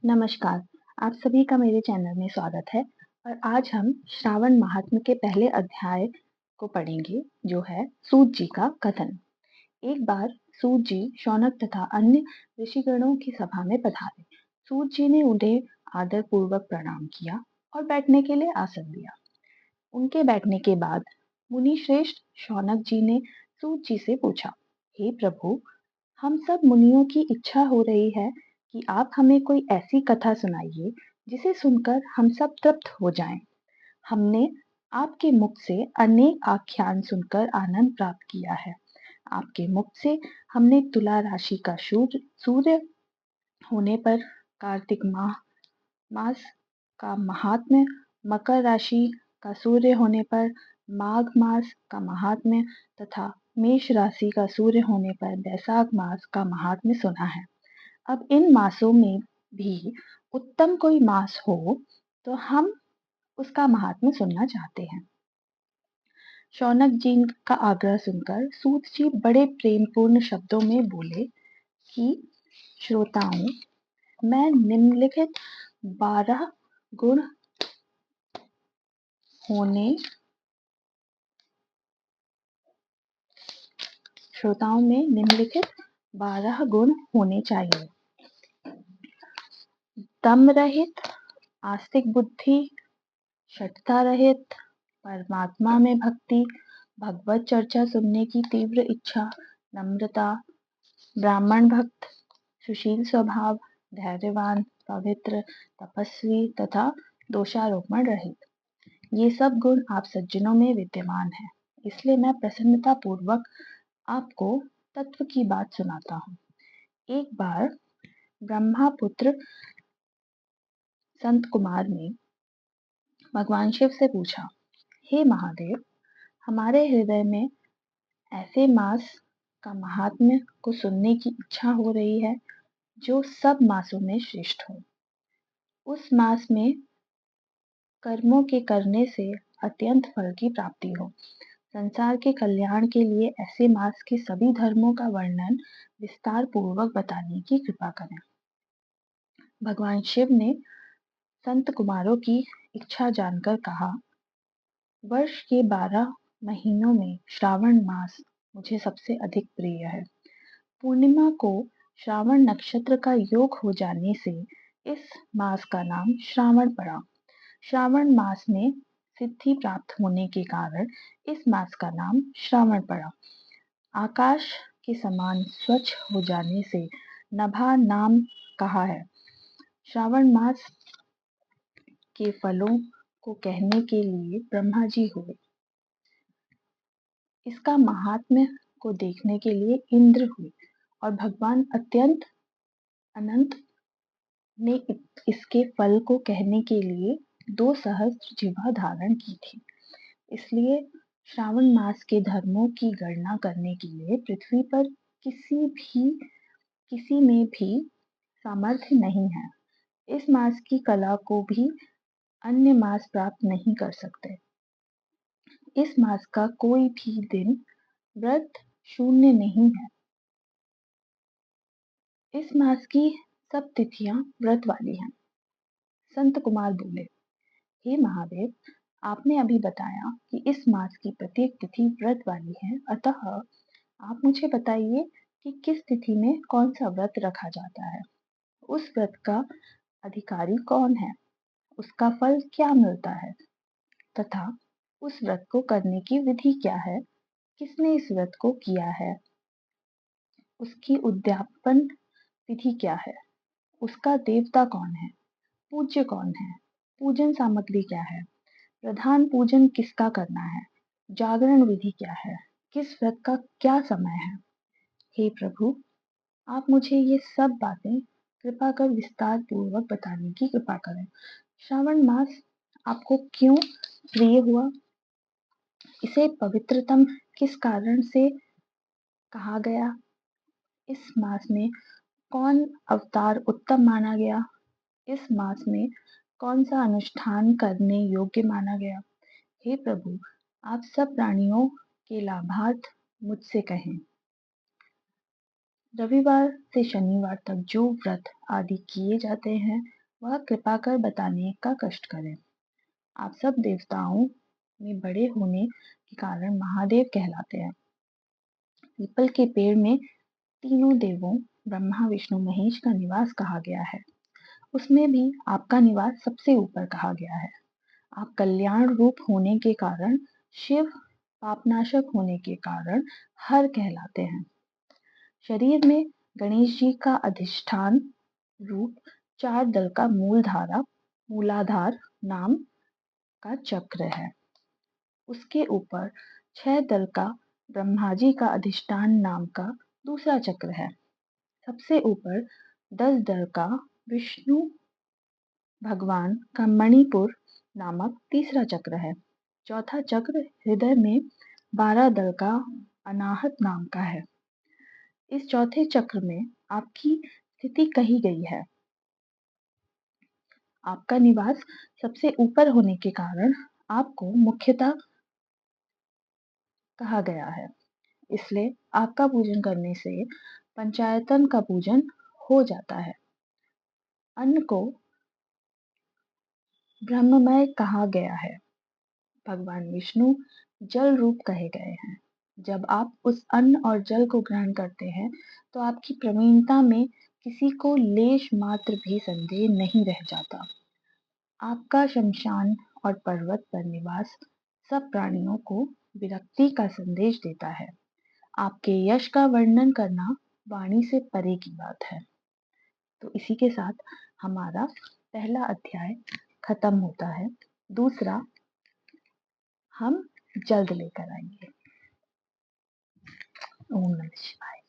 नमस्कार, आप सभी का मेरे चैनल में स्वागत है और आज हम श्रावण महात्म्य के पहले अध्याय को पढ़ेंगे जो है सूत जी का कथन। एक बार सूत जी शौनक तथा अन्य ऋषिगणों की सभा में पधारे। सूत जी ने उन्हें आदर पूर्वक प्रणाम किया और बैठने के लिए आसन दिया। उनके बैठने के बाद मुनि श्रेष्ठ शौनक जी ने सूत जी से पूछा, हे प्रभु, हम सब मुनियों की इच्छा हो रही है कि आप हमें कोई ऐसी कथा सुनाइए जिसे सुनकर हम सब तृप्त हो जाएं। हमने आपके मुख से अनेक आख्यान सुनकर आनंद प्राप्त किया है। आपके मुख से हमने तुला राशि का सूर्य होने पर कार्तिक मास का महात्म्य, मकर राशि का सूर्य होने पर माघ मास का महात्म्य तथा मेष राशि का सूर्य होने पर बैसाख मास का महात्म्य सुना है। अब इन मासों में भी उत्तम कोई मास हो तो हम उसका महात्म्य सुनना चाहते हैं। शौनक जी का आग्रह सुनकर सूत जी बड़े प्रेमपूर्ण शब्दों में बोले कि श्रोताओं, मैं निम्नलिखित 12 गुण होने श्रोताओं में निम्नलिखित 12 गुण होने चाहिए। दम रहित, आस्तिक बुद्धि, शठता रहित, परमात्मा में भक्ति, भगवत चर्चा सुनने की तीव्र इच्छा, नम्रता, ब्राह्मण भक्त, सुशील स्वभाव, धैर्यवान, पवित्र, तपस्वी तथा दोषारोपण रहित। ये सब गुण आप सज्जनों में विद्यमान हैं, इसलिए मैं प्रसन्नता पूर्वक आपको तत्व की बात सुनाता हूँ। एक बार ब्रह्मापुत्र संत कुमार ने भगवान शिव से पूछा, हे महादेव, हमारे हृदय में ऐसे मास का महात्म्य को सुनने की इच्छा हो रही है जो सब मासों में श्रेष्ठ हो। उस मास में कर्मों के करने से अत्यंत फल की प्राप्ति हो। संसार के कल्याण के लिए ऐसे मास के सभी धर्मों का वर्णन विस्तार पूर्वक बताने की कृपा करें। भगवान शिव ने संत कुमारों की इच्छा जानकर कहा, वर्ष के 12 महीनों में श्रावण मास मुझे सबसे अधिक प्रिय है। पूर्णिमा को श्रावण नक्षत्र का योग हो जाने से इस मास का नाम श्रावण पड़ा। श्रावण मास में सिद्धि प्राप्त होने के कारण इस मास का नाम श्रावण पड़ा। आकाश के समान स्वच्छ हो जाने से नभा नाम कहा है। श्रावण मास के फलों को कहने के लिए ब्रह्मा जी हुए। इसका महात्म्य को देखने के लिए इंद्र हुए और भगवान अनंत ने इसके फल को कहने के लिए 2 सहस्त्र जिह्वा धारण की थी। इसलिए श्रावण मास के धर्मों की गणना करने के लिए पृथ्वी पर किसी में भी सामर्थ्य नहीं है। इस मास की कला को भी अन्य मास प्राप्त नहीं कर सकते। इस मास का कोई भी दिन व्रत शून्य नहीं है। इस मास की सब तिथियां व्रत वाली हैं। संत कुमार बोले, हे महादेव, आपने अभी बताया कि इस मास की प्रत्येक तिथि व्रत वाली है, अतः आप मुझे बताइए कि किस तिथि में कौन सा व्रत रखा जाता है। उस व्रत का अधिकारी कौन है, उसका फल क्या मिलता है तथा उस व्रत को करने की विधि क्या है, किसने इस व्रत को किया है, उसकी उद्यापन विधि क्या है, उसका देवता कौन है, पूज्य कौन है, पूजन सामग्री क्या है, प्रधान पूजन किसका करना है, जागरण विधि क्या है, किस व्रत का क्या समय है। हे प्रभु, आप मुझे ये सब बातें कृपा कर विस्तार पूर्वक बताने की कृपा करें। श्रावण मास आपको क्यों प्रिय हुआ, इसे पवित्रतम किस कारण से कहा गया, इस मास में कौन अवतार उत्तम माना गया, इस मास में कौन सा अनुष्ठान करने योग्य माना गया। हे प्रभु, आप सब प्राणियों के लाभार्थ मुझसे कहें। रविवार से शनिवार तक जो व्रत आदि किए जाते हैं वह कृपा कर बताने का कष्ट करें। आप सब देवताओं में बड़े होने के कारण महादेव कहलाते हैं। पीपल के पेड़ में तीनों देवों ब्रह्मा विष्णु महेश का निवास कहा गया है। उसमें भी आपका निवास सबसे ऊपर कहा गया है। आप कल्याण रूप होने के कारण शिव, पापनाशक होने के कारण हर कहलाते हैं। शरीर में गणेश जी का अधिष्ठान रूप 4 दल का मूलाधार नाम का चक्र है। उसके ऊपर 6 दल का ब्रह्मा जी का अधिष्ठान नाम का दूसरा चक्र है। सबसे ऊपर 10 दल का विष्णु भगवान का मणिपुर नामक तीसरा चक्र है। चौथा चक्र हृदय में 12 दल का अनाहत नाम का है। इस चौथे चक्र में आपकी स्थिति कही गई है। आपका निवास सबसे ऊपर होने के कारण आपको मुख्यतः कहा गया है। इसलिए आपका पूजन करने से पंचायतन का पूजन हो जाता है। अन्न को ब्रह्ममय कहा गया है। भगवान विष्णु जल रूप कहे गए हैं। जब आप उस अन्न और जल को ग्रहण करते हैं तो आपकी प्रवीणता में किसी को लेश मात्र भी संदेह नहीं रह जाता। आपका शमशान और पर्वत पर निवास सब प्राणियों को विरक्ति का संदेश देता है। आपके यश का वर्णन करना वाणी से परे की बात है। तो इसी के साथ हमारा पहला अध्याय खत्म होता है। दूसरा हम जल्द लेकर आएंगे। ओम नमः शिवाय।